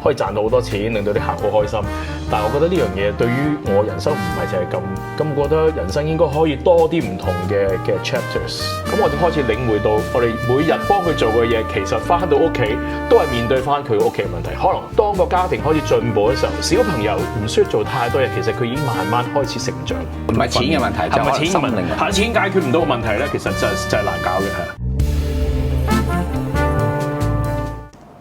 可以賺到好多錢，令到啲客好開心。但係我覺得呢樣嘢對於我人生唔係就係咁，我覺得人生應該可以多啲唔同嘅 chapters。咁我就開始領會到，我哋每日幫佢做嘅嘢，其實翻到屋企都係面對翻佢屋企嘅問題。可能當個家庭開始進步嘅時候，小朋友唔需要做太多嘢，其實佢已經慢慢開始成長。唔係錢嘅問題，係咪錢嘅問題？係錢解決唔到嘅問題咧，其實就係難搞嘅係。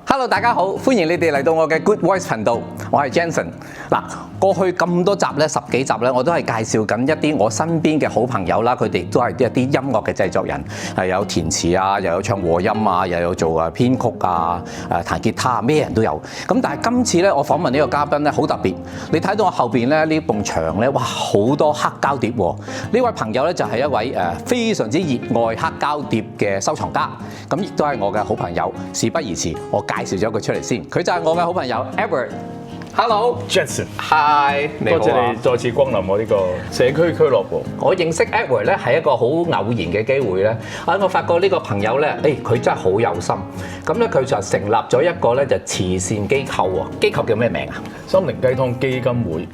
Hello， 大家好，歡迎你哋嚟到我嘅 Good Voice 頻道，我係 Jensen。嗱，過去咁多集咧，10幾集咧，我都係介紹緊一啲我身邊嘅好朋友啦，佢哋都係一啲音樂嘅製作人，係有填詞啊，又有唱和音啊，又有做編曲啊，彈吉他啊，咩人都有。咁但係今次咧，我訪問呢個嘉賓咧，好特別。你睇到我後邊咧呢埲牆咧，哇，好多黑膠碟喎！呢位朋友咧就係一位非常之熱愛黑膠碟嘅收藏家，咁亦都係我嘅好朋友。事不宜遲，我介紹咗佢出嚟先。佢就係我嘅好朋友 Edward。Hello Jensen，Hi， 你好啊！多謝你再次光臨我呢個社區俱樂部。我認識 Edward 咧係一個好偶然嘅機會咧，我發覺呢個朋友咧，佢真係好有心。咁咧佢就成立咗一個咧就慈善機構喎，機構叫咩名啊？心靈雞湯基金會。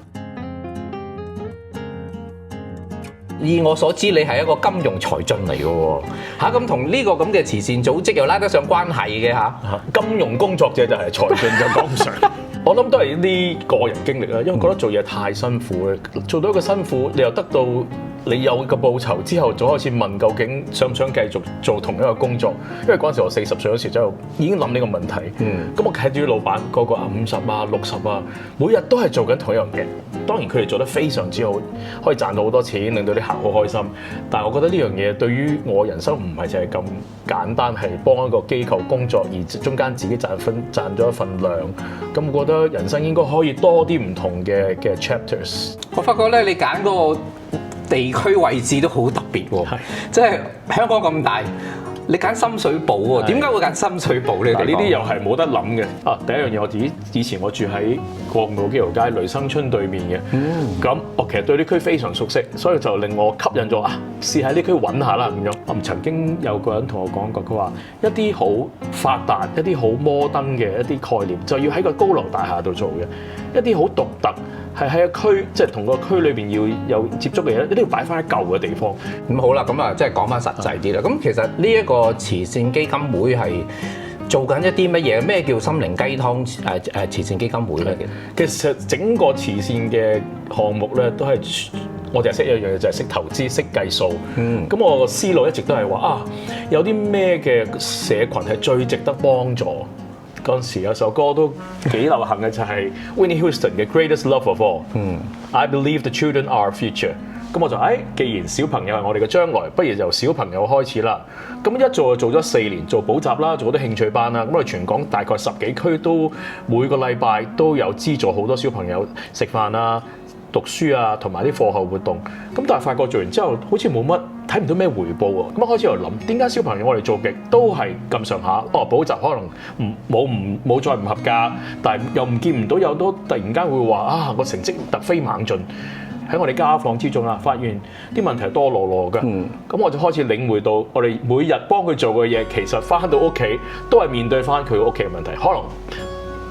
以我所知，你係一個金融才俊嚟嘅喎，咁同呢個咁嘅慈善組織又拉得上關係嘅嚇。金融工作者就係才俊就講唔上。我諗都係啲個人經歷啦，因為覺得做嘢太辛苦啦，做到一個辛苦，你又得到你有個報酬之後，就開始問究竟想唔想繼續做同一個工作？因為嗰陣時我40歲嗰時就已經諗呢個問題。咁我睇住啲老闆個個50啊、60啊，每日都係做緊同一樣嘢。當然佢哋做得非常之好，可以賺到好多錢，令到啲客好開心。但係我覺得呢樣嘢對於我人生唔係就係咁簡單，係幫一個機構工作而中間自己賺咗一份糧。咁我覺得人生應該可以多啲唔同嘅 chapters。我發覺咧，你揀嗰個地區位置都好特別喎，即係香港咁大，你揀深水埗喎，點解會揀深水埗呢？呢啲又係冇得諗嘅。第一樣嘢我以前我住喺國務基豪街雷生春對面嘅，咁我其實對呢區非常熟悉，所以就令我吸引咗試喺呢區揾下啦咁樣。曾經有個人同我講過，佢話一啲好發達、一啲好摩登嘅一啲概念，就要喺個高樓大廈度做嘅，一啲好獨特。係喺個區，即係同個區裏邊要有接觸嘅嘢，一定要擺翻喺舊嘅地方。咁好啦，咁啊，即係講翻實際啲啦。咁其實呢一個慈善基金會係做緊一啲乜嘢？咩叫心靈雞湯慈善基金會咧？其實整個慈善嘅項目咧，都係我哋係識一樣嘢，就係識投資、識計數。咁我個思路一直都係話有啲咩嘅社群係最值得幫助。嗰陣時有首歌都幾流行嘅，就係 Whitney Houston 嘅 Greatest Love of All。I believe the children are our future。咁我就既然小朋友係我哋嘅將來，不如由小朋友開始啦。咁一做就做咗4年，做補習啦，做好多興趣班啦。咁我哋全港大概10幾區都每個禮拜都有資助好多小朋友食飯啊、讀書啊，同埋啲課後活動。咁但係發覺做完之後，好似冇乜睇唔到咩回報喎。咁開始又諗，點解小朋友我哋做極都係咁上下？補習可能冇再唔合格，但係又唔見唔到有多突然間會話個成績突飛猛進。喺我哋家訪之中發現啲問題多羅羅嘅。咁我就開始領會到，我哋每日幫佢做嘅嘢，其實翻到屋企都係面對翻佢屋企嘅問題。可能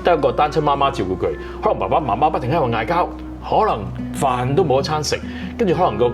得一個單親媽媽照顧佢，可能爸爸媽媽不停喺度嗌交，可能飯都冇一餐食，跟住可能個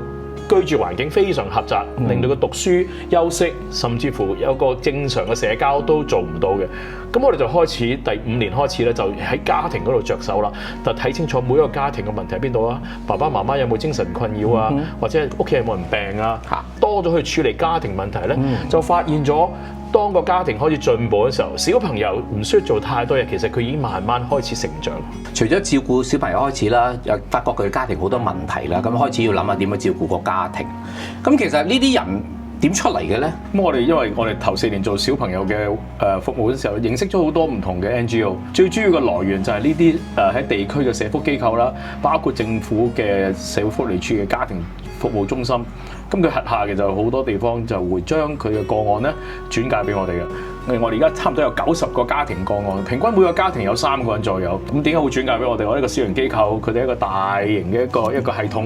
居住環境非常狹窄，令到佢讀書、休息，甚至乎有個正常嘅社交都做唔到嘅。咁我哋就開始第5年開始咧，就喺家庭嗰度着手啦，就睇清楚每一個家庭嘅問題喺邊度啊，爸爸媽媽有冇精神困擾啊，或者屋企有冇人病啊，多咗去處理家庭問題咧，就發現咗。當個家庭開始進步嘅時候，小朋友唔需要做太多嘢，其實佢已經慢慢開始成長。除咗照顧小朋友開始啦，又發覺佢家庭好多問題啦，咁開始要諗下點樣照顧個家庭。咁其實呢啲人點出嚟嘅咧？咁因為我哋頭4年做小朋友嘅服務嘅時候，認識咗好多唔同嘅 NGO， 最主要嘅來源就係呢啲喺地區嘅社福機構啦，包括政府嘅社會福利處嘅家庭服務中心。咁佢轄下嘅就好多地方就會將佢嘅個案咧轉介俾我哋嘅。我哋而家差唔多有90個家庭個案，平均每個家庭有3個人左右。咁點解會轉介俾我哋？我呢個私營機構，佢哋一個大型嘅一個系統，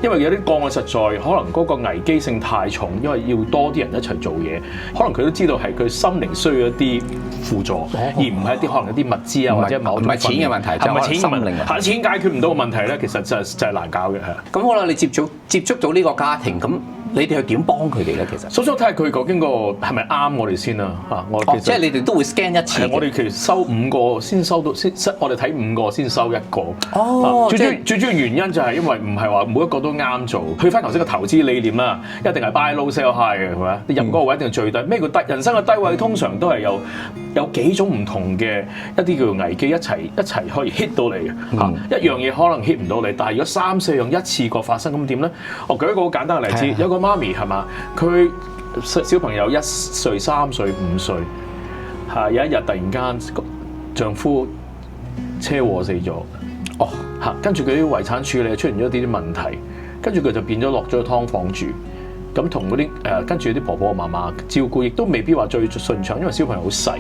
因為有啲個案實在可能嗰個危機性太重，因為要多啲人一齊做嘢，可能佢都知道係佢心靈需要一啲輔助，而唔係一啲可能一啲物資啊或者某種唔係錢嘅問題，就係心靈啊。錢解決唔到嘅問題咧，其實就係難搞嘅係。咁好啦，你接觸到呢個家庭咁。你哋係點幫佢哋咧？其實首先睇下佢究竟個係咪啱我哋先啊！嚇，我即係你哋都會 scan 一次。我哋其實收5個先收到，我哋睇5個先收1個。哦，最主要原因就係因為唔係話每一個都啱做。去翻頭先嘅投資理念啦，一定係 buy low sell high 嘅，係咪？你入嗰個位一定係最低。咩叫低？人生嘅低位通常都係有幾種唔同嘅一啲叫做危機一齊可以 hit 到你嘅。一樣嘢可能 hit 唔到你，但係如果3、4樣一次過發生咁點咧？我舉一個好簡單嘅例子，有個媽咪係嘛，佢小朋友1歲、3歲、5歲，有一日突然間丈夫車禍死咗，跟住佢啲遺產處理出現咗啲問題，跟住佢就變咗落咗個劏房住。咁同嗰啲跟住啲婆婆媽媽照顧，亦都未必話最順暢，因為小朋友好細，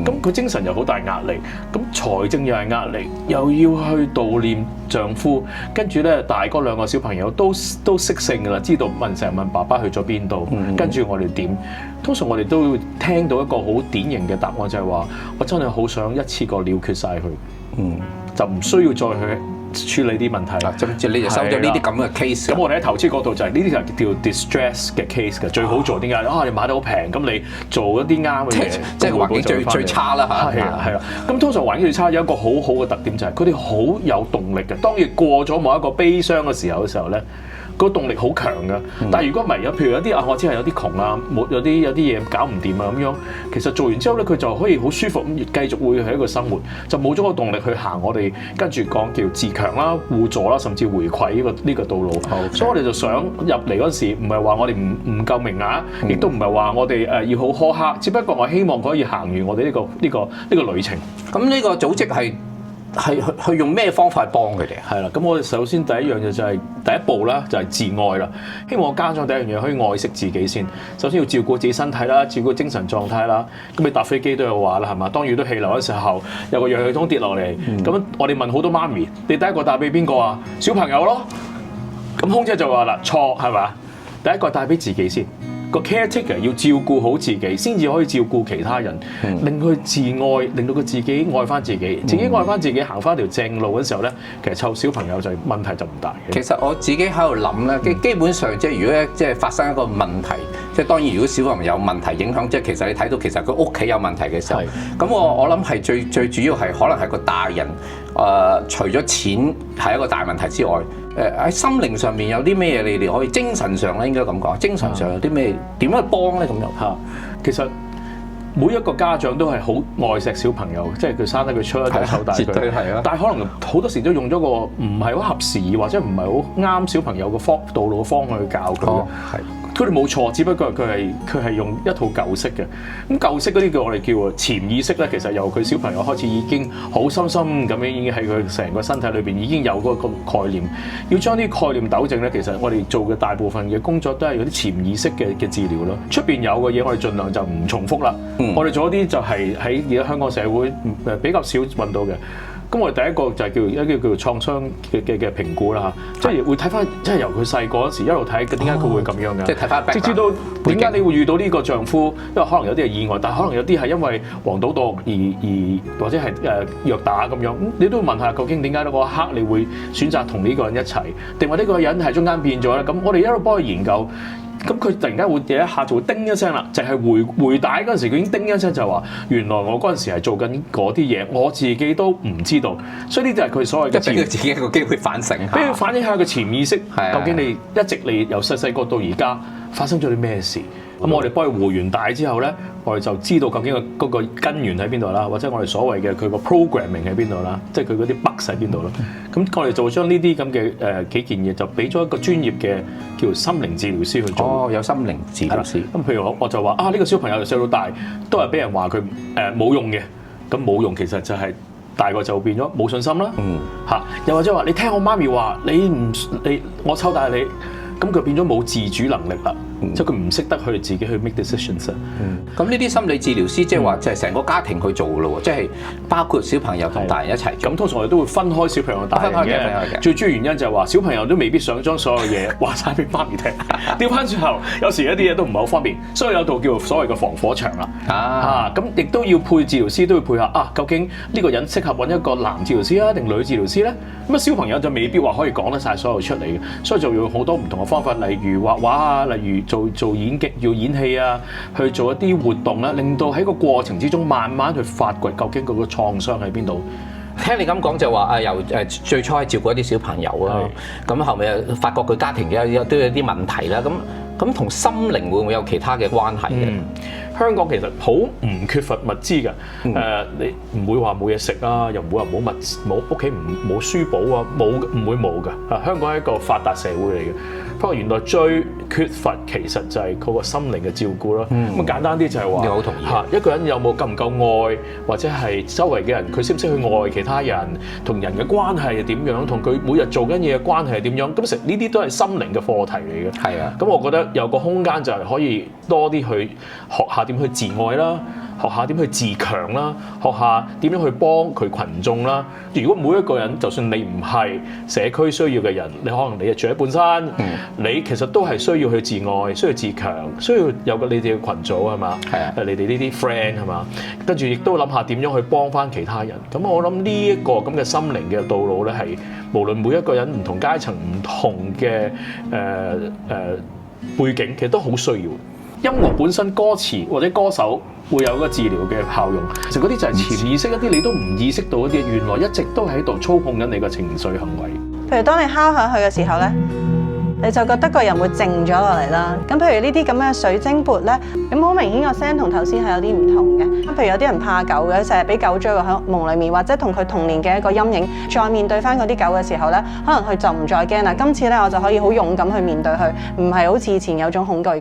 咁佢精神又好大壓力，咁財政又係壓力，又要去悼念丈夫，跟住咧大嗰2個小朋友都識性㗎啦，知道成日問爸爸去咗邊度，跟住我哋點？通常我哋都會聽到一個好典型嘅答案，就係話我真係好想一次過了結晒佢，就唔需要再去處理啲問題啦，就你就收咗呢啲咁嘅 case。咁我哋喺投資角度就係呢啲就叫 distress 嘅 case 嘅，最好做點解？你買得好平，咁你做一啲啱嘅嘢，即係環境最差啦嚇。係啦，咁通常環境最差有一個好好嘅特點就係佢哋好有動力嘅。當然過咗某一個悲傷嘅時候咧，個動力好強㗎。但係如果唔係譬如有啲我知係有啲窮啊，有啲嘢搞唔掂啊咁樣，其實做完之後咧，佢就可以好舒服咁繼續會係一個生活，就冇咗個動力去行我哋跟住講叫自強啦、互助啦，甚至回饋呢個道路。所以我哋就想入嚟嗰時，唔係話我哋唔夠名額，亦都唔係話我哋要好苛刻，只不過我希望可以行完我哋呢個旅程。咁呢個組織係去用咩方法幫佢哋？係啦，咁我哋首先第一樣嘢就係第一步啦，就係自愛啦。希望家長第一樣嘢可以愛惜自己先。首先要照顧自己身體啦，照顧精神狀態啦。咁你搭飛機都有話啦，係嘛？當遇到氣流嘅時候，有個氧氣筒跌落嚟，咁我哋問好多媽咪，你第一個帶俾邊個啊？小朋友咯。咁空姐就話啦，錯係嘛？第一個帶俾自己先。個 caretaker 要照顧好自己，先至可以照顧其他人，令佢自愛，令到佢自己愛翻自己，自己愛翻自己，行翻條正路嘅時候咧，其實湊小朋友就問題就唔大嘅。其實我自己喺度諗咧，基本上即係如果即係發生一個問題，即係當然如果小朋友有問題影響，即係其實你睇到其實佢屋企有問題嘅時候，咁我諗係最主要係可能係個大人除咗錢係一個大問題之外。喺心靈上面有啲咩嘢你哋可以精神上咧應該咁講，精神上有啲咩點樣去幫咧咁樣嚇？其實每一個家長都係好愛錫小朋友，即係佢生得佢出一就湊大佢。絕對係啊！但係可能好多時都用咗個唔係好合時宜或者唔係好啱小朋友嘅道路嘅方向去教佢。係。佢哋冇錯，只不過佢係用一套舊式嘅。咁舊式嗰啲我哋叫潛意識咧，其實由佢小朋友開始已經好深深咁樣已經喺佢成個身體裏邊已經有嗰個概念。要將啲概念糾正咧，其實我哋做嘅大部分嘅工作都係有啲潛意識嘅治療咯。出邊有嘅嘢我哋盡量就唔重複啦。我哋做一啲就係喺而家香港社會比較少揾到嘅。咁我哋第一個就係叫做創傷嘅評估啦嚇，即係會睇翻，即係由佢細個嗰時一路睇，點解佢會咁樣嘅？即係睇翻，即知道點解你會遇到呢個丈夫，因為可能有啲係意外，但係可能有啲係因為黃賭毒而或者係虐打咁樣，你都要問下究竟點解嗰一刻你會選擇同呢個人一齊，定話呢個人係中間變咗咧？咁我哋一路幫佢研究。咁佢突然間會有一下就會叮一聲啦，就係回帶嗰陣時，佢已經叮一聲就話：原來我嗰陣時係做緊嗰啲嘢，我自己都唔知道。所以呢啲係佢所謂嘅，即係俾佢自己一個機會反省，俾佢反映下個潛意識，究竟你一直你由細細個到而家發生咗啲咩事？咁我哋幫佢回完帶之後咧，我哋就知道究竟嗰個根源喺邊度啦，或者我哋所謂嘅佢個 programming 喺邊度啦，即係佢嗰啲 bug 喺邊度咯。咁我哋就會將呢啲咁嘅幾件嘢就俾咗一個專業嘅叫心靈治療師去做。哦，有心靈治療師。咁譬如我就話呢個小朋友由細到大都係俾人話佢冇用嘅，咁冇用其實就係大個就變咗冇信心啦。又或者話你聽我媽咪話，我湊大你，咁佢變咗冇自主能力啦。即係佢唔識得去自己去 make decisions 啊。咁呢啲心理治療師即係話就係成個家庭去做嘅咯喎，即係包括小朋友同大人一齊做。咁通常我哋都會分開小朋友同大人嘅。最主要原因就係話小朋友都未必想將所有嘢話晒俾媽咪聽。調翻轉頭，有時一啲嘢都唔係好方便，所以有套叫做所謂嘅防火牆啦。咁亦都要配治療師都要配合究竟呢個人適合揾一個男治療師啊定女治療師咧？咁小朋友就未必話可以講得晒所有出嚟嘅，所以就要用好多唔同嘅方法，例如畫畫啊，例如做演技要演戲啊，去做一啲活動啦，令到喺個過程之中慢慢去發掘究竟佢個創傷喺邊度。聽你咁講就話由最初係照顧一啲小朋友啦，咁後尾發覺佢家庭都有啲問題啦，咁同心靈會唔會有其他嘅關係嘅？香港其實好唔缺乏物資㗎，你唔會話冇嘢食啊，又唔會話冇屋企冇書簿啊，唔會冇㗎。香港係一個發達社會嚟嘅，不過原來最缺乏其實就係佢個心靈嘅照顧咯。咁簡單啲就係話，你好同意一個人有冇夠唔夠愛，或者係周圍嘅人佢識唔識去愛其他人，同人嘅關係係點樣，同佢每日做緊嘢嘅關係係點樣，咁成呢啲都係心靈嘅課題嚟嘅。係啊，咁我覺得有個空間就係可以多啲去學下點去自愛啦，學下點去自強啦，學下點樣去幫佢群眾啦。如果每一個人，就算你唔係社區需要嘅人，你可能你係住喺半山，你其實都係需要去自愛，需要自強，需要有個你哋嘅群組係嘛？係啊，你哋呢啲 friend 係嘛？跟住亦都諗下點樣去幫翻其他人。咁我諗呢一個咁嘅心靈嘅道路咧，係無論每一個人唔同階層、唔同嘅背景，其實都好需要。音樂本身歌詞或者歌手會有一個治療嘅效用，其實嗰啲就係潛意識一啲你都唔意識到一啲，原來一直都喺度操控緊你個情緒行為。譬如當你敲響佢嘅時候咧，你就覺得個人會靜咗落嚟啦。咁譬如呢啲咁嘅水晶缽咧，咁好明顯個聲同頭先係有啲唔同嘅。咁譬如有啲人怕狗嘅，成日俾狗追喺夢裡面，或者同佢童年嘅一個陰影，再面對翻嗰啲狗嘅時候咧，可能佢就唔再驚啦。今次咧我就可以好勇敢去面對佢，唔係好似以前有種恐懼。